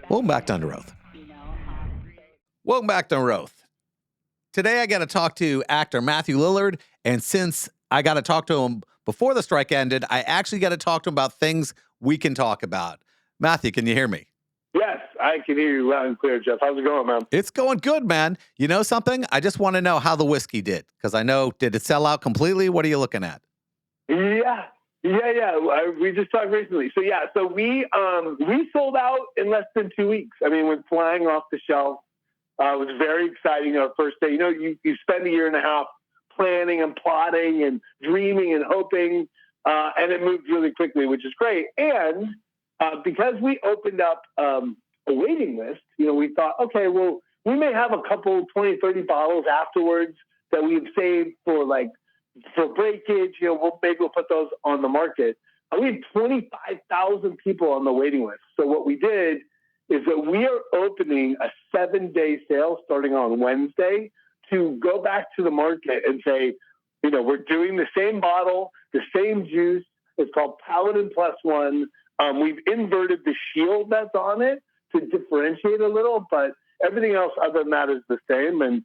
Welcome back to Under Oath. Welcome back to Under Oath. Today I got to talk to actor Matthew Lillard, and since I got to talk to him before the strike ended, I actually got to talk to him about things we can talk about. Matthew, can you hear me? Yes, I can hear you loud and clear, Jeff. How's it going, man? It's going good, man. You know something? I just want to know how the whiskey did, because I know, did it sell out completely? What are you looking at? Yeah. We just talked recently. So we sold out in less than 2 weeks. I mean, went flying off the shelf. It was very exciting our first day. You know, you spend a year and a half planning and plotting and dreaming and hoping, and it moved really quickly, which is great. And because we opened up a waiting list, you know, we thought, okay, well, we may have a couple, 20, 30 bottles afterwards that we've saved for breakage. You know, maybe we'll put those on the market. We had 25,000 people on the waiting list. So what we did is that we are opening a 7-day sale starting on Wednesday to go back to the market and say, you know, we're doing the same bottle, the same juice. It's called Paladin Plus One. We've inverted the shield that's on it to differentiate a little, but everything else other than that is the same. And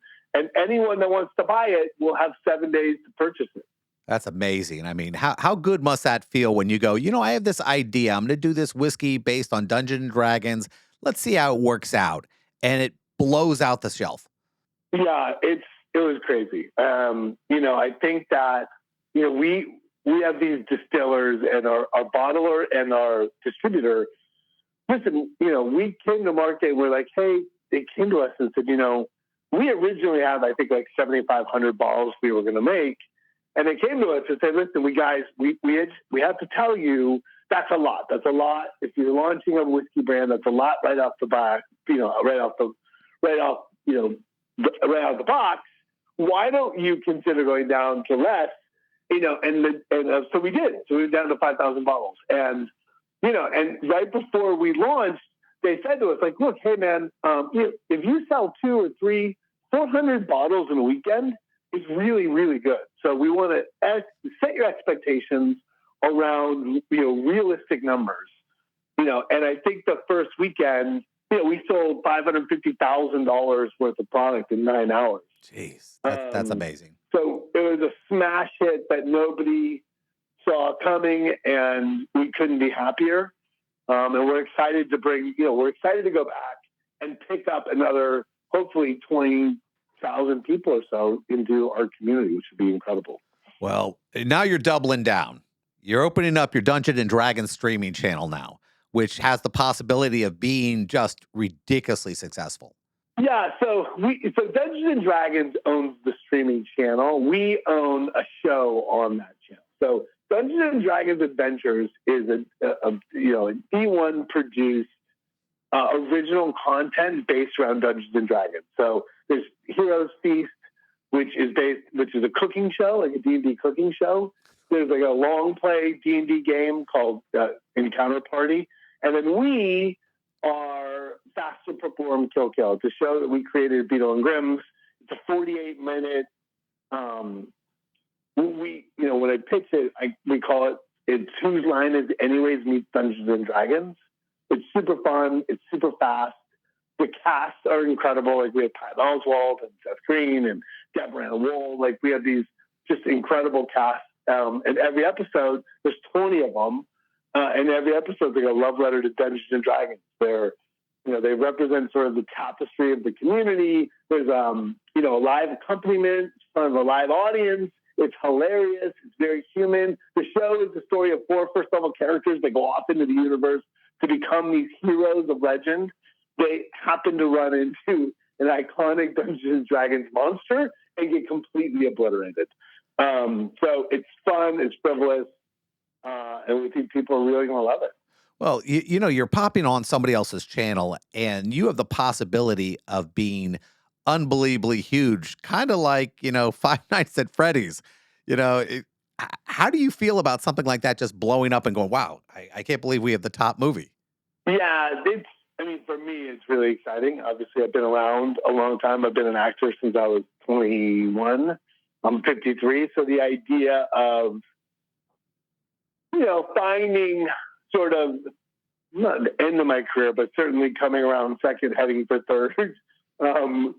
anyone that wants to buy it will have 7 days to purchase it. That's amazing. I mean, how good must that feel when you go, you know, I have this idea. I'm going to do this whiskey based on Dungeons and Dragons. Let's see how it works out. And it blows out the shelf. Yeah, it was crazy. You know, I think that, you know, we have these distillers and our bottler and our distributor. Listen, you know, we came to market. We're like, hey, they came to us and said, you know, we originally had, I think, like 7,500 bottles we were going to make. And they came to us and said, listen, we have to tell you that's a lot. That's a lot. If you're launching a whiskey brand, that's a lot right off the bat, you know, right out the box. Why don't you consider going down to less? You know, so we did. So we went down to 5,000 bottles. And, you know, and right before we launched, they said to us, like, look, hey, man, if you sell 200 or 300, 400 bottles in a weekend, it's really, really good. So we want to set your expectations around, you know, realistic numbers. You know, and I think the first weekend, you know, we sold $550,000 worth of product in 9 hours. Jeez, that's amazing. So it was a smash hit that nobody saw coming, and we couldn't be happier. And we're excited to go back and pick up another, hopefully 20,000 people or so into our community, which would be incredible. Well, now you're doubling down. You're opening up your Dungeons and Dragons streaming channel now, which has the possibility of being just ridiculously successful. Yeah, so Dungeons and Dragons owns the streaming channel. We own a show on that channel. So Dungeons and Dragons Adventures is a D1 produced original content based around Dungeons and Dragons. So there's Heroes Feast, which is a cooking show, like a D&D cooking show. There's like a long play D&D game called Encounter Party, and then we are Faster Perform Kill Kill. It's a show that we created at Beetle and Grimm's. It's a 48-minute. When I pitch it, we call it's Whose Line Is Anyways meets Dungeons and Dragons. It's super fun. It's super fast. The casts are incredible. Like, we have Pat Oswalt and Seth Green and Deborah Wool. Like, we have these just incredible casts. And every episode, there's 20 of them. And every episode, like a love letter to Dungeons and Dragons. They represent sort of the tapestry of the community. There's, a live accompaniment from a live audience. It's hilarious. It's very human. The show is the story of 4 first-level characters that go off into the universe to become these heroes of legend. They happen to run into an iconic Dungeons and Dragons monster and get completely obliterated. So it's fun. It's frivolous. And we think people are really going to love it. Well, you know, you're popping on somebody else's channel, and you have the possibility of being unbelievably huge, kind of like, you know, Five Nights at Freddy's. You know, how do you feel about something like that just blowing up and going, wow, I can't believe we have the top movie? Yeah, for me, it's really exciting. Obviously, I've been around a long time. I've been an actor since I was 21. I'm 53. So the idea of, you know, finding sort of not the end of my career, but certainly coming around second, heading for third. To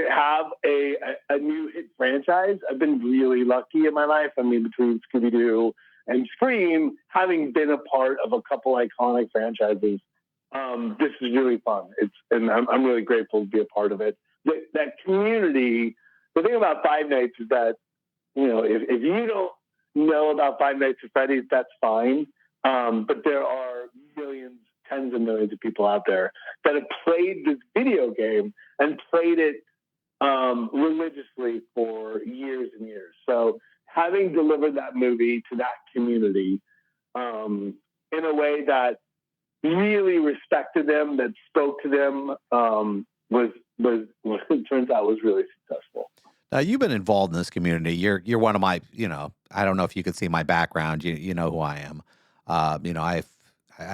have a new hit franchise, I've been really lucky in my life. I mean, between Scooby Doo and Scream, having been a part of a couple iconic franchises, this is really fun. And I'm really grateful to be a part of it. That community. The thing about Five Nights is that if you don't know about Five Nights at Freddy's, that's fine. But there are millions, tens of millions of people out there that have played this video game and played it religiously for years and years. So having delivered that movie to that community in a way that really respected them, that spoke to them, was it turns out was really successful. Now you've been involved in this community. You're one of my, I don't know if you can see my background. You know who I am. I've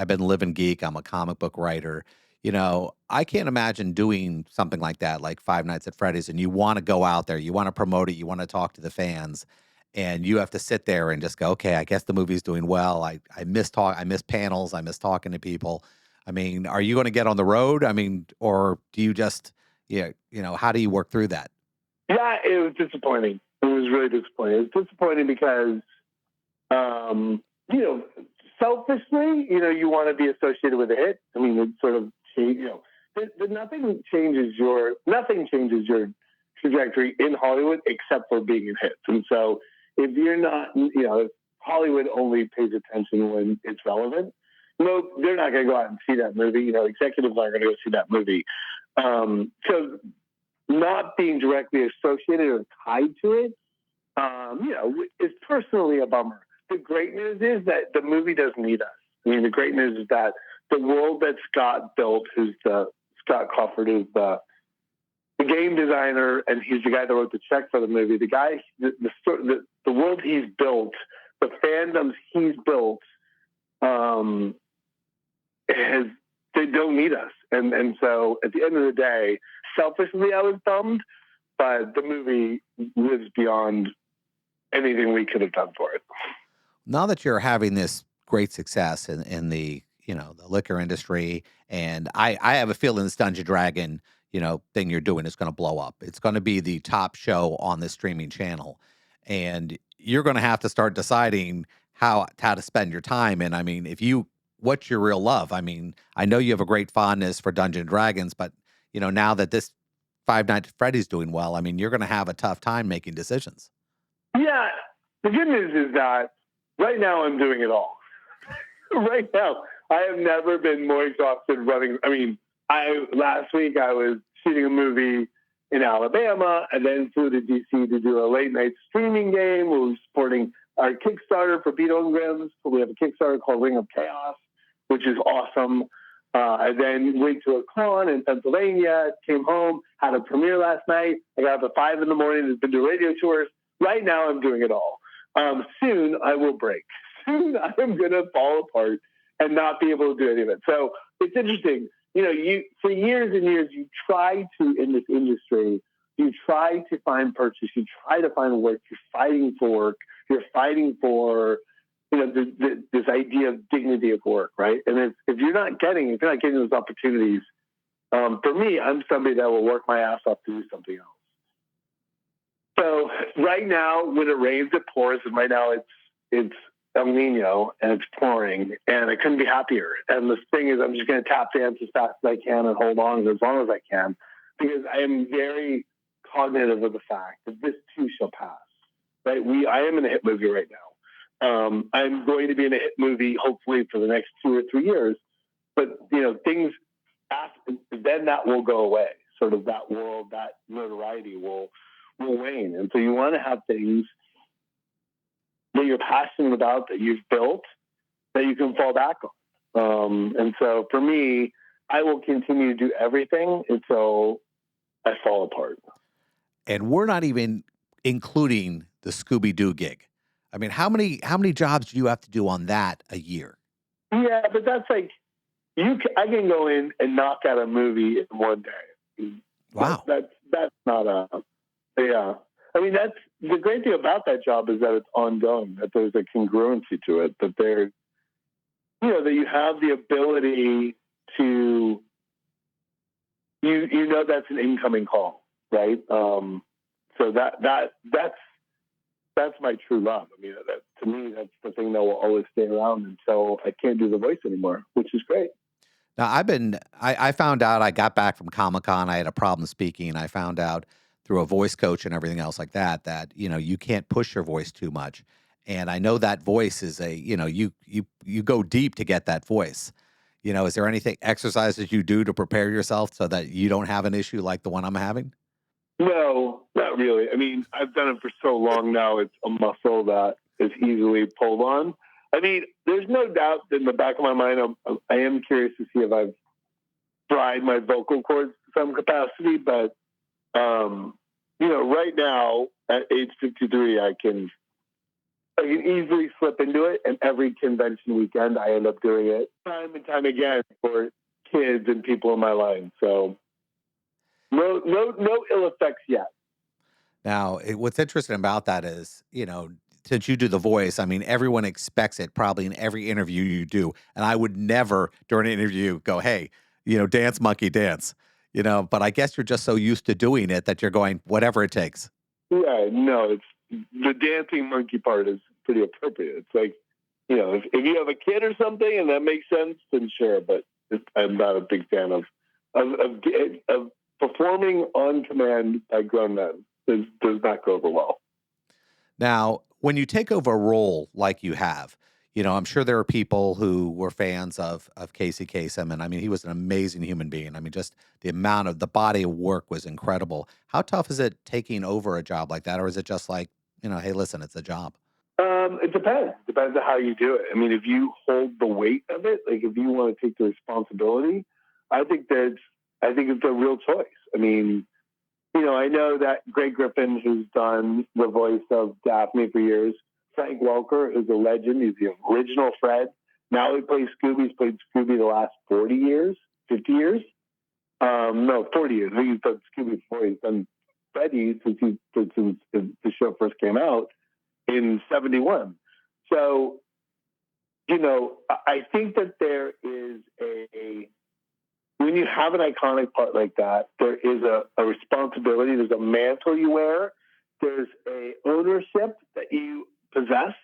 been living geek. I'm a comic book writer. I can't imagine doing something like that, like Five Nights at Freddy's, and you want to go out there, you want to promote it, you want to talk to the fans, and you have to sit there and just go, okay, I guess the movie's doing well. I miss panels, I miss talking to people. I mean, are you going to get on the road? I mean, or do you just, how do you work through that? Yeah, it was disappointing. It was really disappointing. It was disappointing because, selfishly, you want to be associated with a hit. I mean, it's sort of, nothing changes your trajectory in Hollywood except for being in hits. And so if you're not, if Hollywood only pays attention when it's relevant, they're not going to go out and see that movie. Executives aren't going to go see that movie. So not being directly associated or tied to it, is personally a bummer. The great news is that the movie doesn't need us. I mean, the great news is that the world that Scott built, Scott Crawford is the game designer, and he's the guy that wrote the check for the movie. The guy, the world he's built, the fandoms he's built, they don't need us. And so at the end of the day, selfishly, I was bummed, but the movie lives beyond anything we could have done for it. Now that you're having this great success in the, the liquor industry, and I have a feeling this Dungeon Dragon, thing you're doing is going to blow up. It's going to be the top show on this streaming channel, and you're going to have to start deciding how to spend your time. And I mean, what's your real love? I mean, I know you have a great fondness for Dungeons and Dragons, but now that this Five Nights at Freddy's doing well, I mean, you're going to have a tough time making decisions. Yeah. The good news is that right now I'm doing it all. Right now, I have never been more exhausted running. I mean, last week I was shooting a movie in Alabama and then flew to DC to do a late night streaming game. We're supporting our Kickstarter for Beat on Grims. We have a Kickstarter called Ring of Chaos, which is awesome. I then went to a con in Pennsylvania, came home, had a premiere last night. I got up at 5 a.m. Has been doing radio tours. Right now, I'm doing it all. Soon, I will break. Soon, I am going to fall apart and not be able to do any of it. So it's interesting. For years and years, you try to, in this industry, you try to find purchase. You try to find work. You're fighting for work. You're fighting for this idea of dignity of work, right? And if you're not getting those opportunities, for me, I'm somebody that will work my ass off to do something else. So right now, when it rains, it pours, and right now it's El Nino and it's pouring, and I couldn't be happier. And the thing is, I'm just going to tap dance as fast as I can and hold on as long as I can, because I am very cognitive of the fact that this too shall pass. Right? I am in a hit movie right now. I'm going to be in a hit movie, hopefully, for the next 2 or 3 years. But, things after, then that will go away. Sort of that world, that notoriety will wane. And so you want to have things that you're passionate about, that you've built, that you can fall back on. And so for me, I will continue to do everything until I fall apart. And we're not even including the Scooby-Doo gig. I mean, how many jobs do you have to do on that a year? Yeah, but that's like, I can go in and knock out a movie in one day. Wow. That's not yeah. I mean, that's the great thing about that job, is that it's ongoing, that there's a congruency to it, that there's, that you have the ability to, that's an incoming call, right? So that's my true love. I mean, to me, that's the thing that will always stay around until I can't do the voice anymore, which is great. Now I found out I got back from Comic-Con, I had a problem speaking, and I found out through a voice coach and everything else like that, you can't push your voice too much. And I know that voice is you go deep to get that voice. Is there anything exercises you do to prepare yourself so that you don't have an issue like the one I'm having? No, not really. I mean, I've done it for so long now, it's a muscle that is easily pulled on. I mean, there's no doubt that in the back of my mind, I am curious to see if I've fried my vocal cords to some capacity. But, right now at age 53, I can easily slip into it. And every convention weekend, I end up doing it time and time again for kids and people in my line. So no ill effects yet. Now, what's interesting about that is, since you do the voice, I mean, everyone expects it probably in every interview you do. And I would never during an interview go, hey, dance monkey dance, but I guess you're just so used to doing it that you're going, whatever it takes. Yeah, no, it's the dancing monkey part is pretty appropriate. It's like, if you have a kid or something and that makes sense, then sure. But I'm not a big fan of performing on command by grown men. Does not go over well. Now, when you take over a role like you have, I'm sure there are people who were fans of Casey Kasem, and I mean, he was an amazing human being. I mean, just the amount of the body of work was incredible. How tough is it taking over a job like that, or is it just like, hey, listen, it's a job? It depends. Depends on how you do it. I mean, if you hold the weight of it, like if you want to take the responsibility, I think it's a real choice. I mean, I know that Greg Griffin, who's done the voice of Daphne for years, Frank Welker is a legend. He's the original Fred. Now he plays Scooby. He's played Scooby the last 40 years, 50 years. No, 40 years. I think he's done Scooby before. He's done Freddy since the show first came out in 71. So, I think that there is when you have an iconic part like that, there is a responsibility. There's a mantle you wear. There's a ownership that you possess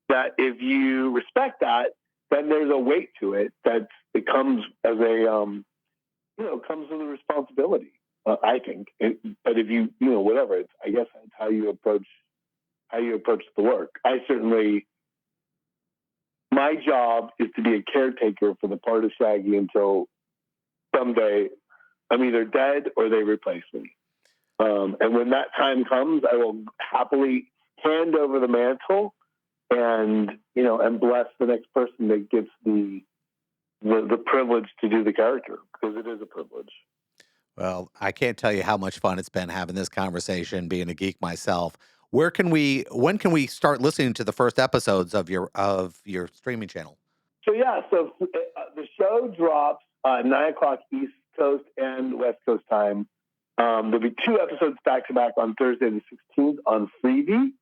that if you respect that, then there's a weight to it that it comes as comes with a responsibility, I think. But if you, whatever, I guess that's how you approach the work. My job is to be a caretaker for the part of Shaggy until someday I'm either dead or they replace me. And when that time comes, I will happily hand over the mantle and bless the next person that gets the privilege to do the character, because it is a privilege. Well, I can't tell you how much fun it's been having this conversation, being a geek myself. When can we start listening to the first episodes of your streaming channel? So the show drops 9 o'clock East Coast and West Coast time. There'll be 2 episodes back to back on Thursday the 16th on Freevee.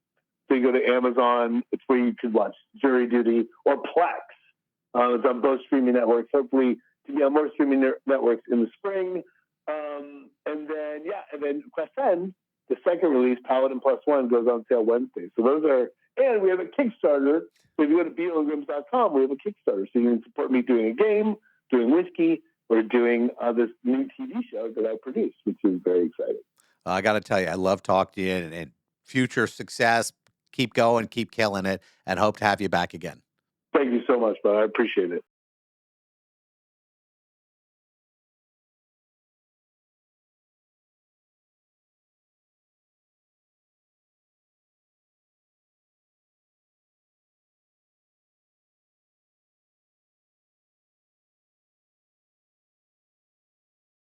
So you go to Amazon, it's where you could watch Jury Duty or Plex. It's on both streaming networks. Hopefully to be on more streaming networks in the spring. And then Quest 10, the second release, Paladin Plus One, goes on sale Wednesday. So and we have a Kickstarter. So if you go to beetlegrams.com, we have a Kickstarter. So you can support me doing a game, doing whiskey, or doing this new TV show that I produced, which is very exciting. I got to tell you, I love talking to you and future success. Keep going, keep killing it, and hope to have you back again. Thank you so much, bud. I appreciate it.